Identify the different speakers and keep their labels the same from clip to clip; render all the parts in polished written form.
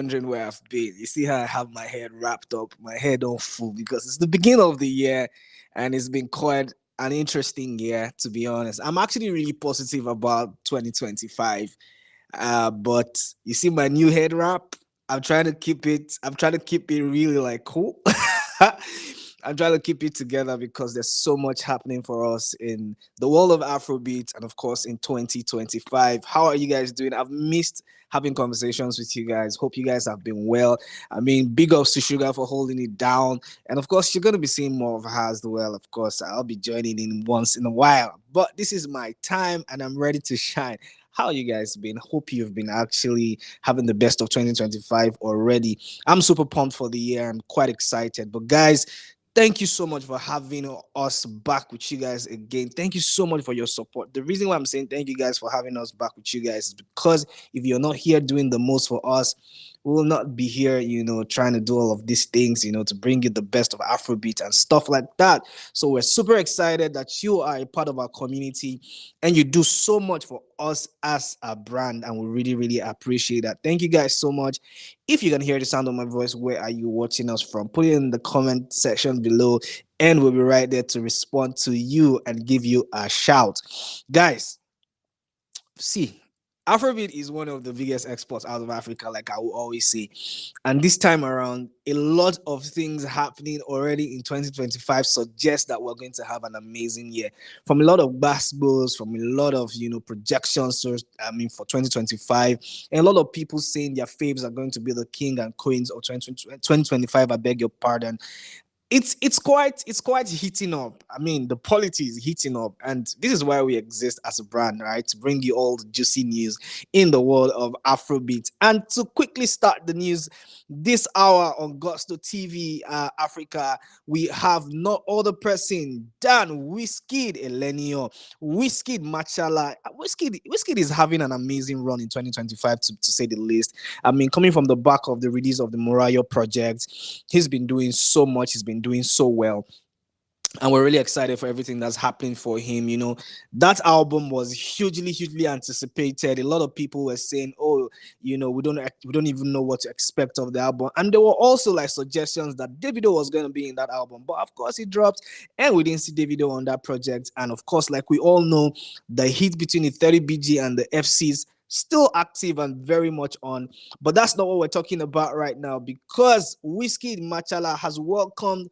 Speaker 1: wondering where I've been, you see how I have my head wrapped up, my head on full because it's the beginning of the year and it's been quite an interesting year, to be honest. I'm actually really positive about 2025. But you see my new head wrap. I'm trying to keep it really like cool. I'm trying to keep it together because there's so much happening for us in the world of Afrobeat and of course in 2025. How are you guys doing? I've missed having conversations with you guys. Hope you guys have been well. I mean, big ups to Sugar for holding it down. And of course, you're going to be seeing more of her as well. Of course, I'll be joining in once in a while. But this is my time and I'm ready to shine. How you guys been? Hope you've been actually having the best of 2025 already. I'm super pumped for the year. I'm quite excited. But guys, thank you so much for having us back with you guys again. Thank you so much for your support. The reason why I'm saying thank you guys for having us back with you guys is because if you're not here doing the most for us, we will not be here, trying to do all of these things, to bring you the best of Afrobeat and stuff like that. So we're super excited that you are a part of our community and you do so much for us as a brand. And we really, really appreciate that. Thank you guys so much. If you can hear the sound of my voice, where are you watching us from? Put it in the comment section below and we'll be right there to respond to you and give you a shout. Guys, see, Afrobeat is one of the biggest exports out of Africa, like I will always say. And this time around, a lot of things happening already in 2025 suggest that we're going to have an amazing year. From a lot of basketballs, from a lot of projections, for 2025, and a lot of people saying their faves are going to be the king and queens of 2025. I beg your pardon. It's quite heating up. I mean, the polity is heating up, and this is why we exist as a brand, right? To bring you all the juicy news in the world of Afrobeat. And to quickly start the news this hour on Gusto TV Africa, we have no other person than Wizkid Elenio, Wizkid Machala. Wizkid is having an amazing run in 2025, to say the least. I mean, coming from the back of the release of the Morayo project, he's been doing so much. He's been doing so well. And we're really excited for everything that's happening for him. That album was hugely anticipated. A lot of people were saying, "Oh, we don't even know what to expect of the album." And there were also like suggestions that Davido was going to be in that album, but of course he dropped, and we didn't see Davido on that project. And of course, like we all know, the heat between the 30BG and the FCs still active and very much on. But that's not what we're talking about right now, because Wizkid Machala has welcomed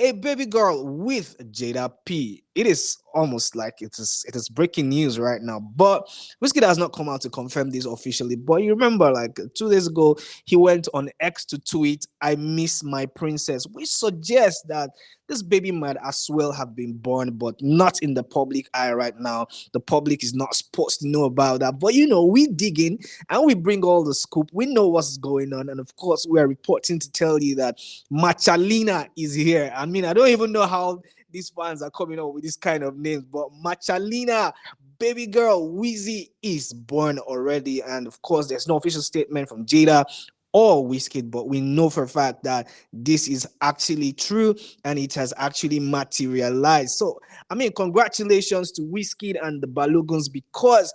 Speaker 1: a baby girl with Jada P. It is almost like it is breaking news right now. But Wizkid has not come out to confirm this officially. But you remember, like 2 days ago, he went on X to tweet, "I miss my princess," which suggests that this baby might as well have been born, but not in the public eye right now. The public is not supposed to know about that. But we dig in and we bring all the scoop. We know what's going on. And of course, we are reporting to tell you that Machalina is here. I mean, I don't even know how these fans are coming up with this kind of names, but Machalina, baby girl Wheezy, is born already. And of course, there's no official statement from Jada or Wizkid, but we know for a fact that this is actually true and it has actually materialized. So, I mean, congratulations to Wizkid and the Balogans, because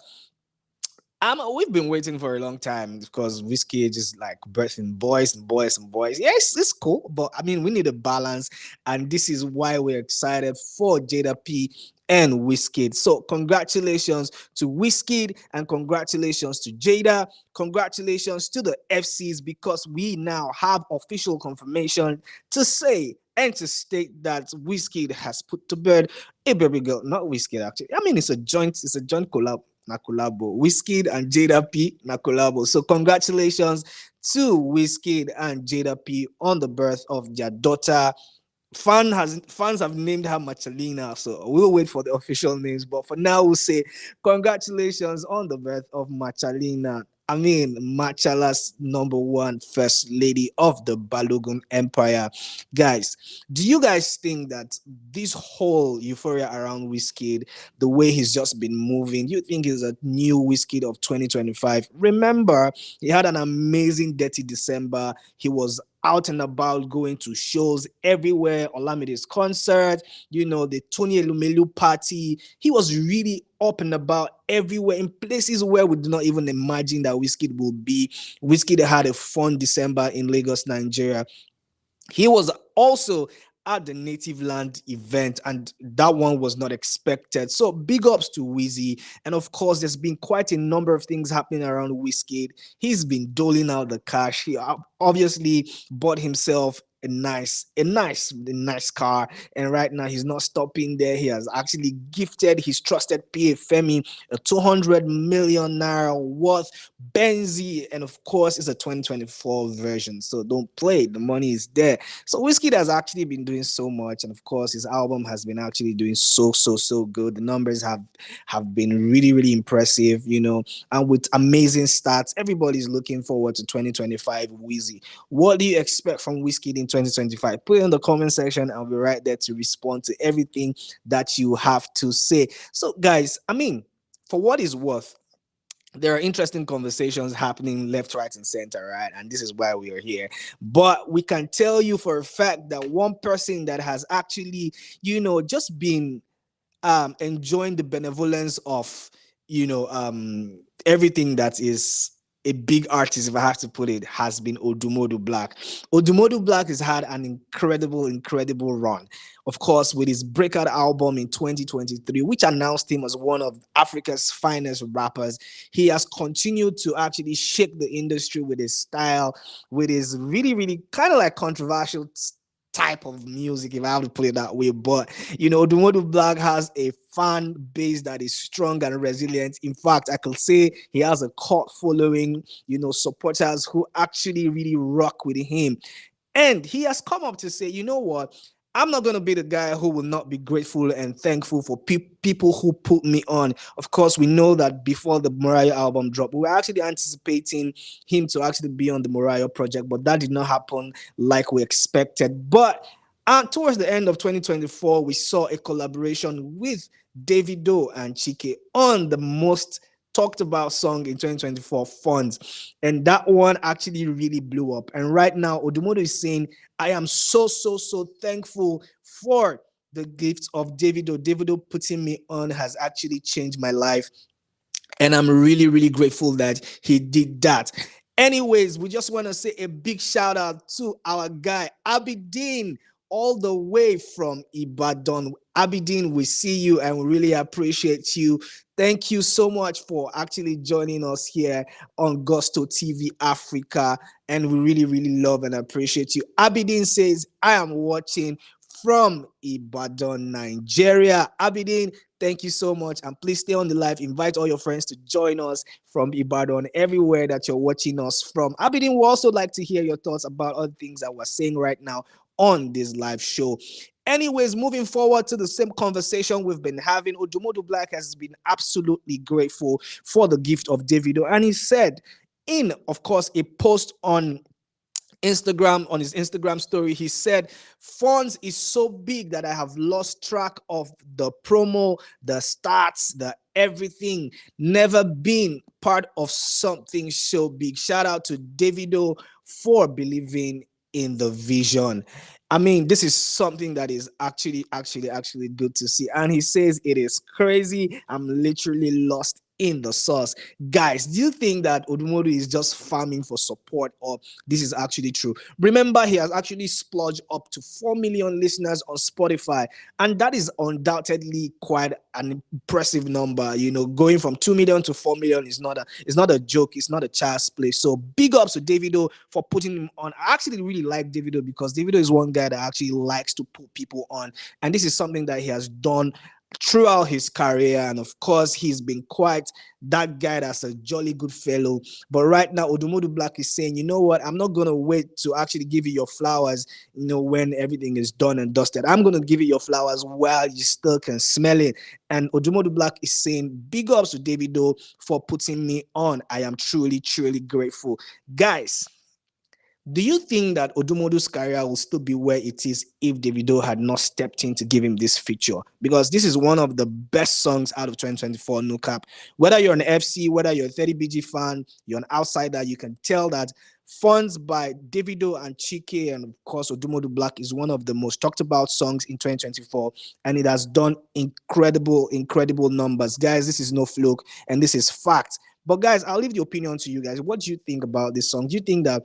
Speaker 1: we've been waiting for a long time, because Wizkid is like birthing boys and boys and boys. Yes, it's cool, but I mean, we need a balance, and this is why we're excited for Jada P and Wizkid. So congratulations to Wizkid and congratulations to Jada. Congratulations to the FCs, because we now have official confirmation to say and to state that Wizkid has put to bed a baby girl. Not Wizkid, actually. I mean, it's a joint collab. Nakolabo, Wizkid and Jada P Nakolabo. So congratulations to Wizkid and Jada P on the birth of their daughter. Fans have named her Machalina, so we'll wait for the official names. But for now, we'll say congratulations on the birth of Machalina. I mean, Machala's number one first lady of the Balogun Empire. Guys, do you guys think that this whole euphoria around Wizkid, the way he's just been moving, you think is a new Wizkid of 2025? Remember, he had an amazing Dirty December. He was out and about, going to shows everywhere. Olamide's concert, the Tony Elumelu party. He was really up and about everywhere in places where we do not even imagine that Wizkid will be. Wizkid had a fun December in Lagos, Nigeria. He was also at the Native Land event, and that one was not expected. So big ups to Wizzy. And of course, there's been quite a number of things happening around Wizkid. He's been doling out the cash. He obviously bought himself a nice car, and right now he's not stopping there. He has actually gifted his trusted PA Femi a 200 million naira worth Benzie, and of course it's a 2024 version, so don't play, the money is there. So Wizkid has actually been doing so much, and of course his album has been actually doing so good. The numbers have been really really impressive, and with amazing stats. Everybody's looking forward to 2025 Wizzy. What do you expect from Wizkid in 2025? Put it in the comment section. I'll be right there to respond to everything that you have to say. So guys, for what is worth, there are interesting conversations happening left, right, and center, right? And this is why we are here. But we can tell you for a fact that one person that has actually, just been enjoying the benevolence of, everything that is a big artist, if I have to put it, has been Odumodublvck. Odumodublvck has had an incredible run. Of course, with his breakout album in 2023, which announced him as one of Africa's finest rappers, he has continued to actually shake the industry with his style, with his really, really kind of like controversial type of music, if I have to put it that way. But Odumodublvck has a fan base that is strong and resilient. In fact, I could say he has a cult following, supporters who actually really rock with him. And he has come up to say, you know what? I'm not going to be the guy who will not be grateful and thankful for people who put me on. Of course, we know that before the Mariah album dropped, we were actually anticipating him to actually be on the Mariah project, but that did not happen like we expected. But towards the end of 2024, we saw a collaboration with Davido and Chike on the most talked about song in 2024, Funds, and that one actually really blew up. And right now Odumodu is saying, I am so thankful for the gift of Davido putting me on has actually changed my life, and I'm really really grateful that he did that. Anyways, we just want to say a big shout out to our guy Abidin, all the way from Ibadan. Abidin, we see you and we really appreciate you. Thank you so much for actually joining us here on Gusto TV Africa, and we really really love and appreciate you. Abidin says, I am watching from Ibadan, Nigeria. Abidin, thank you so much, and please stay on the live. Invite all your friends to join us from Ibadan, everywhere that you're watching us from. Abidin, we also like to hear your thoughts about other things that we're saying right now on this live show. Anyways, moving forward to the same conversation we've been having, Odumodublvck has been absolutely grateful for the gift of Davido, and he said in, of course, a post on Instagram, on his Instagram story, he said, Funds is so big that I have lost track of the promo, the stats, the everything. Never been part of something so big. Shout out to Davido for believing in the vision. This is something that is actually good to see. And he says it is crazy. I'm literally lost in the sauce. Guys, do you think that Odumodu is just farming for support, or this is actually true? Remember, he has actually splurged up to 4 million listeners on Spotify, and that is undoubtedly quite an impressive number. Going from 2 million to 4 million is not a joke. It's not a child's play. So big ups to Davido for putting him on. I actually really like Davido because Davido is one guy that actually likes to put people on, and this is something that he has done throughout his career. And of course, he's been quite that guy that's a jolly good fellow. But right now, Odumodublvck is saying, you know what, I'm not going to wait to actually give you your flowers, when everything is done and dusted. I'm going to give you your flowers while you still can smell it. And Odumodublvck is saying, big ups to Davido for putting me on. I am truly grateful. Guys, do you think that Odumodu's career will still be where it is if Davido had not stepped in to give him this feature? Because this is one of the best songs out of 2024, no cap. Whether you're an FC, whether you're a 30BG fan, you're an outsider, you can tell that Funds by Davido and Chike, and of course Odumodublvck, is one of the most talked about songs in 2024, and it has done incredible numbers. Guys, this is no fluke, and this is fact. But guys, I'll leave the opinion to you guys. What do you think about this song? Do you think that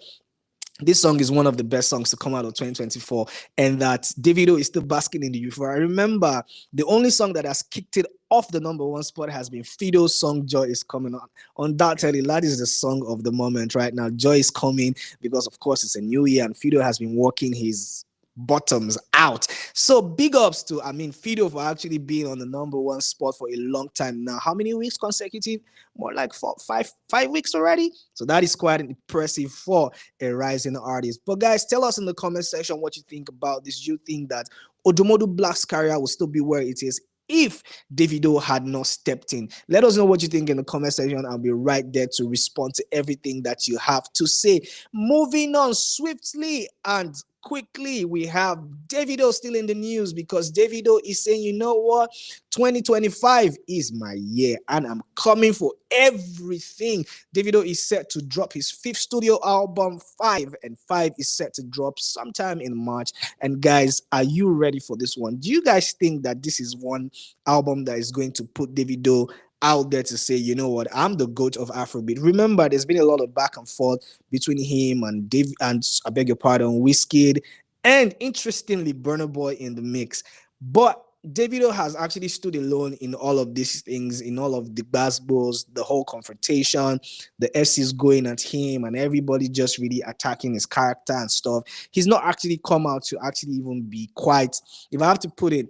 Speaker 1: this song is one of the best songs to come out of 2024, and that Davido is still basking in the euphoria? I remember the only song that has kicked it off the number one spot has been Fido's song Joy Is Coming on. Undoubtedly, that is the song of the moment right now. Joy is coming because, of course, it's a new year and Fido has been working his bottoms out. So big ups to, Fido, for actually being on the number one spot for a long time now. How many weeks consecutive? More like 5 weeks already. So that is quite impressive for a rising artist. But guys, tell us in the comment section what you think about this. Do you think that Odumodublvck's career will still be where it is if Davido had not stepped in? Let us know what you think in the comment section. I'll be right there to respond to everything that you have to say. Moving on swiftly and quickly, we have Davido still in the news because Davido is saying, you know what, 2025 is my year and I'm coming for everything. Davido is set to drop his fifth studio album, 5, and 5 is set to drop sometime in March. And guys, are you ready for this one? Do you guys think that this is one album that is going to put Davido out there to say, you know what, I'm the GOAT of Afrobeat? Remember, there's been a lot of back and forth between him and Dave, and I beg your pardon, Wizkid, and interestingly, Burna Boy in the mix. But Davido has actually stood alone in all of these things, in all of the basketballs, the whole confrontation, the FCs going at him, and everybody just really attacking his character and stuff. He's not actually come out to actually even be quite, if I have to put it,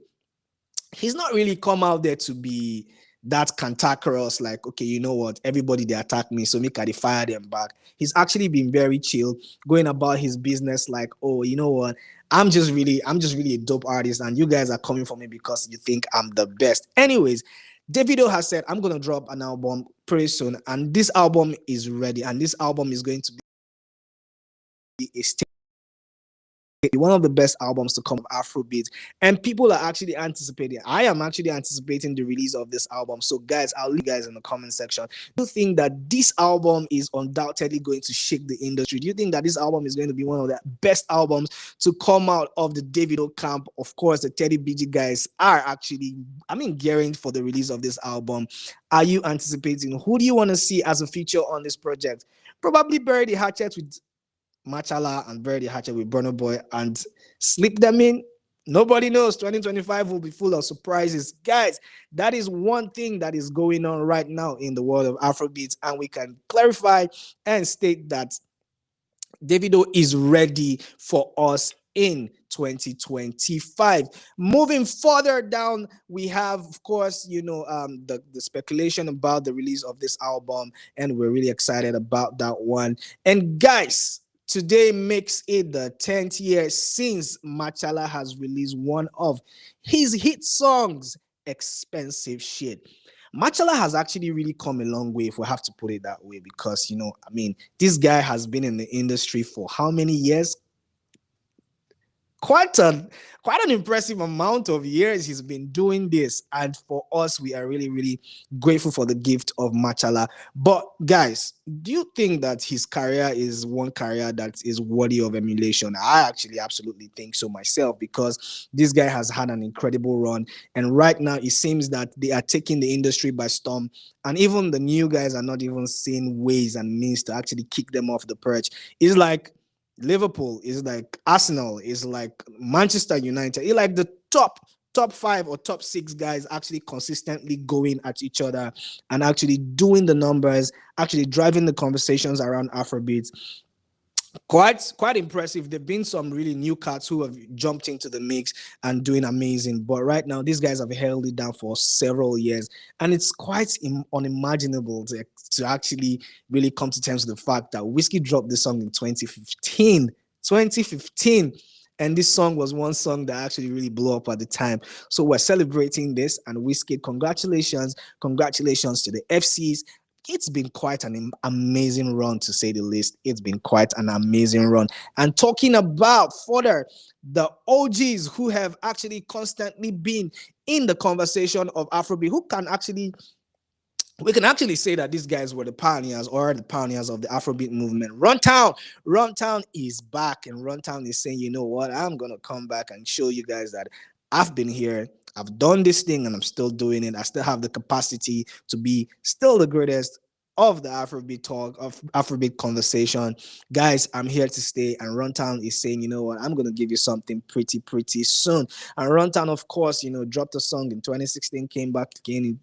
Speaker 1: he's not really come out there to be that cantankerous, like, okay, you know what, everybody they attack me, so make I fire them back. He's actually been very chill, going about his business like, oh, you know what, I'm just really a dope artist, and you guys are coming for me because you think I'm the best. Anyways, Davido has said, I'm gonna drop an album pretty soon, and this album is ready, and this album is going to be a one of the best albums to come of Afrobeat, and people are actually anticipating. I am actually anticipating the release of this album. So, guys, I'll leave you guys in the comment section. Do you think that this album is undoubtedly going to shake the industry? Do you think that this album is going to be one of the best albums to come out of the Davido camp? Of course, the Teddy BG guys are actually, gearing for the release of this album. Are you anticipating? Who do you want to see as a feature on this project? Probably Bury the Hatchet with Machala and Bury the Hatchet with Burna Boy and slip them in. Nobody knows. 2025 will be full of surprises. Guys, that is one thing that is going on right now in the world of Afrobeats, and we can clarify and state that Davido is ready for us in 2025. Moving further down, we have, of course, the speculation about the release of this album, and we're really excited about that one. And guys, today makes it the 10th year since Machala has released one of his hit songs, Expensive Shit. Machala has actually really come a long way, if we have to put it that way, because, this guy has been in the industry for how many years? Quite an impressive amount of years he's been doing this, and for us, we are really grateful for the gift of Machala. But guys, do you think that his career is one career that is worthy of emulation? I actually absolutely think so myself, because this guy has had an incredible run, and right now it seems that they are taking the industry by storm, and even the new guys are not even seeing ways and means to actually kick them off the perch. It's like Liverpool, is like Arsenal, is like Manchester United. It's like the top 5 or top 6 guys actually consistently going at each other and actually doing the numbers, actually driving the conversations around Afrobeats. Quite impressive. There've been some really new cats who have jumped into the mix and doing amazing, but right now these guys have held it down for several years, and it's quite unimaginable to actually really come to terms with the fact that Wizkid dropped this song in 2015, and this song was one song that actually really blew up at the time. So we're celebrating this, and Wizkid, congratulations to the FCs. It's been quite an amazing run, to say the least. It's been quite an amazing run. And talking about further, the OGs who have actually constantly been in the conversation of Afrobeat, who can actually we can actually say that these guys were the pioneers or the pioneers of the Afrobeat movement. Runtown is back, and Runtown is saying, you know what, I'm gonna come back and show you guys that I've been here, I've done this thing, and I'm still doing it. I still have the capacity to be still the greatest of the Afrobeat talk, of Afrobeat conversation. Guys, I'm here to stay, and Runtown is saying, you know what, I'm gonna give you something pretty soon. And Runtown, of course, dropped a song in 2016, came back again,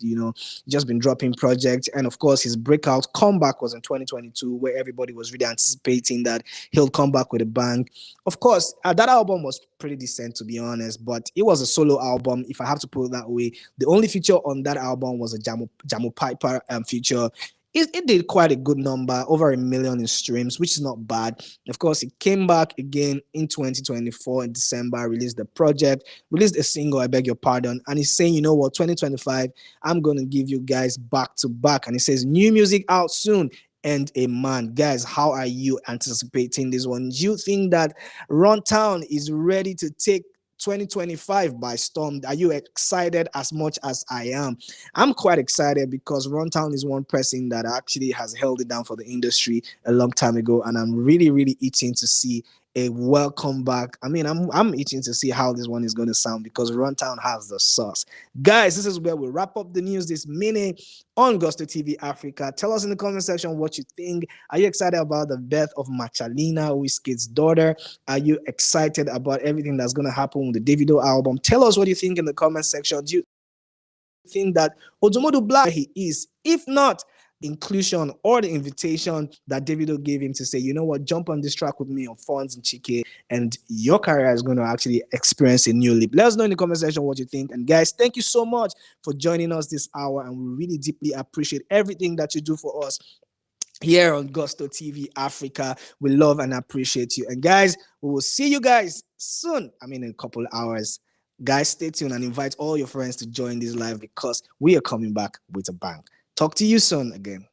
Speaker 1: just been dropping projects. And of course, his breakout comeback was in 2022, where everybody was really anticipating that he'll come back with a bang. Of course, that album was pretty decent, to be honest, but it was a solo album, if I have to put it that way. The only feature on that album was a Jamo Piper feature. It did quite a good number, over 1 million in streams, which is not bad. Of course, it came back again in 2024 in December, released the project, released a single, I beg your pardon, and he's saying, you know what, 2025, I'm going to give you guys back to back. And he says, new music out soon. And a man, guys, how are you anticipating this one? Do you think that Runtown is ready to take 2025 by storm? Are you excited as much as I am? I'm quite excited because Runtown is one person that actually has held it down for the industry a long time ago, and I'm really itching to see a welcome back. I mean, I'm itching to see how this one is going to sound because Runtown has the sauce. Guys, this is where we wrap up the news this minute on Gusto TV Africa. Tell us in the comment section what you think. Are you excited about the birth of Machalina, Wizkid's daughter? Are you excited about everything that's going to happen with the Davido album? Tell us what you think in the comment section. Do you think that Odumodublvck he is? If not, inclusion or the invitation that Davido gave him to say, you know what, jump on this track with me on Fonz and Chike, and your career is going to actually experience a new leap. Let us know in the comment section what you think. And guys, thank you so much for joining us this hour, and we really deeply appreciate everything that you do for us here on Gusto TV Africa. We love and appreciate you. And guys, we will see you guys soon. I mean, in a couple of hours. Guys, stay tuned and invite all your friends to join this live because we are coming back with a bang. Talk to you soon again.